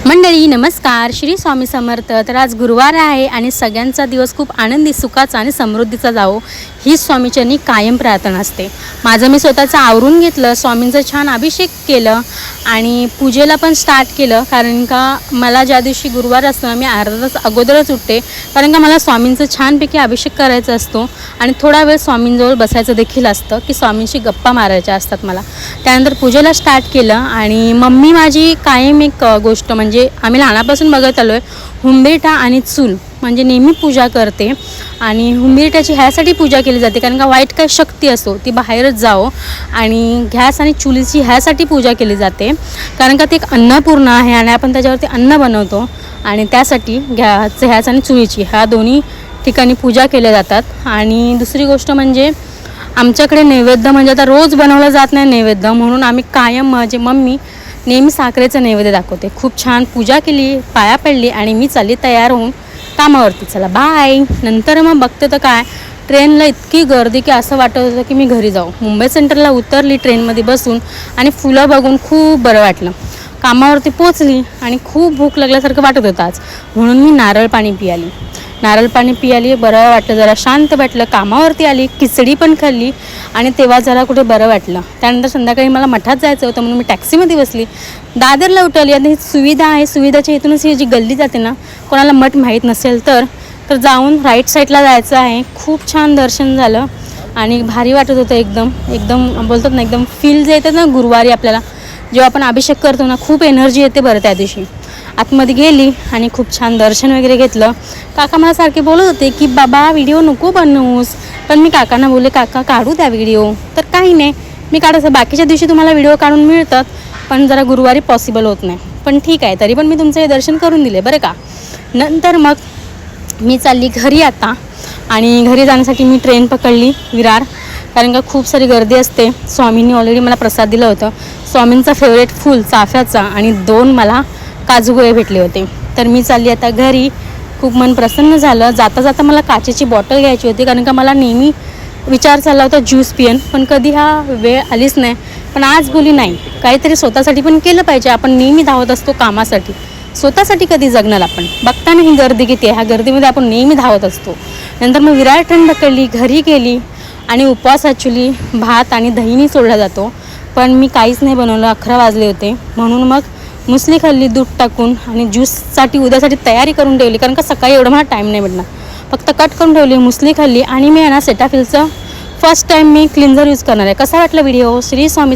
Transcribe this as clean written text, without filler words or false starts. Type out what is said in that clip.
मंडळी नमस्कार, श्री स्वामी समर्थ। तर आज गुरुवार आहे आणि सगळ्यांचा दिवस खूप आनंदी, सुखाचा आणि समृद्धीचा जावो ही स्वामीचरणी कायम प्रार्थना असते। माझं मी स्वतःचं आवरून घेतलं, स्वामींचा छान अभिषेक केलं आणि पूजेला पण स्टार्ट केलं। कारण का मला ज्या दिवशी गुरुवार असतो ना, मी अर्धा तास अगोदरच उठते, कारण का मला स्वामींचा छानपैकी अभिषेक करायचा असतो आणि थोडा वेळ स्वामींजवळ बसायचं देखील असतं की स्वामींशी गप्पा मारायच्या असतात मला। त्यानंतर पूजेला स्टार्ट केलं आणि मम्मी माझी कायम एक गोष्ट म्हणजे आम्ही लहानापासून बघत आलो आहे, हुंबेटा आणि चूल म्हणजे नेहमी पूजा करते। आणि हुंबेटाची ह्यासाठी पूजा केली जाते कारण का वाईट काही शक्ती असो ती बाहेरच जावो, आणि गॅस आणि चुलीची ह्यासाठी पूजा केली जाते कारण का ते एक अन्नपूर्ण आहे आणि आपण त्याच्यावरती अन्न बनवतो आणि त्यासाठी गॅस आणि चुलीची ह्या दोन्ही ठिकाणी पूजा केल्या जातात। आणि दुसरी गोष्ट म्हणजे आमच्याकडे नैवेद्य म्हणजे आता रोज बनवलं जात नाही नैवेद्य, म्हणून आम्ही कायम म्हणजे मम्मी नेहमी साखरेचं नैवेद्य दाखवते। खूप छान पूजा केली, पाया पडली आणि मी चालली तयार होऊन कामावरती। चला बाय। नंतर मग बघते तर काय, ट्रेनला इतकी गर्दी की असं वाटत होतं की मी घरी जाऊ। मुंबई सेंट्रलला उतरली ट्रेनमध्ये बसून आणि फुलं बघून खूप बरं वाटलं। कामावरती पोचली आणि खूप भूक लागल्यासारखं वाटत होतं आज, म्हणून मी नारळ पाणी पियाली। बरं वाटलं, जरा शांत वाटलं। कामावरती आली, खिचडी पण खाल्ली आणि तेव्हा जरा कुठे बरं वाटलं। त्यानंतर संध्याकाळी मला मठात जायचं होतं म्हणून मी टॅक्सीमध्ये बसली, दादरला उतरली। आता ही सुविधा आहे, सुविधाच्या इथूनच ही जी गल्ली जाते ना, कोणाला मठ माहीत नसेल तर जाऊन राईट साईडला जायचं आहे। खूप छान दर्शन झालं आणि भारी वाटत होतं एकदम बोलतात ना, एकदम फील जे येतं ना गुरुवारी आपल्याला जेव्हा आपण अभिषेक करतो ना, खूप एनर्जी येते बरं त्या दिवशी। आतमध्ये गेली आणि खूप छान दर्शन वगैरे घेतलं। काका मला सारखे बोलत होते की बाबा व्हिडिओ नको बनवूस, पण मी काकांना बोलले काका काढू त्या व्हिडिओ, तर काही नाही मी काढायचं। बाकीच्या दिवशी तुम्हाला व्हिडिओ काढून मिळतात पण जरा गुरुवारी पॉसिबल होत नाही, पण ठीक आहे, तरी पण मी तुमचं हे दर्शन करून दिले बरं का। नंतर मग मी चालली घरी आता, आणि घरी जाण्यासाठी मी ट्रेन पकडली विरार, कारण का खूप सारी गर्दी असते। स्वामींनी ऑलरेडी मला प्रसाद दिलं होतं, स्वामींचा फेवरेट फूल चाफ्याचा, आणि 2 मला काजूगोळे भेटले होते। तर मी चालली आता घरी। खूप मन प्रसन्न झालं। जाता जाता मला काचेची बॉटल घ्यायची होती कारण का मला नेहमी विचार चालला होता ज्यूस पियन, पण कधी हा वेळ आलीच नाही। पण आज बोली नाही, काहीतरी स्वतःसाठी पण केलं पाहिजे। आपण नेहमी धावत असतो कामासाठी, स्वतःसाठी कधी जगणार आपण? बघताना ही गर्दी किती आहे, ह्या गर्दीमध्ये आपण नेहमी धावत असतो। नंतर मग विरार ट्रेन पकडली, घरी गेली आणि उपवास ॲक्च्युली भात आणि दहीनी सोडला जातो, पण मी काहीच नाही बनवलं, 11 वाजले होते। म्हणून मग मुसली खाल्ली दूध टाकून आणि ज्यूससाठी उद्यासाठी तयारी करून ठेवली, कारण का सकाळी एवढं मला टाईम नाही भेटणार। फक्त कट करून ठेवली, मुसली खाल्ली आणि मी आहे ना सेटाफिलचं फर्स्ट टाईम मी क्लिन्झर यूज करणार आहे। कसा वाटला व्हिडिओ? श्री स्वामी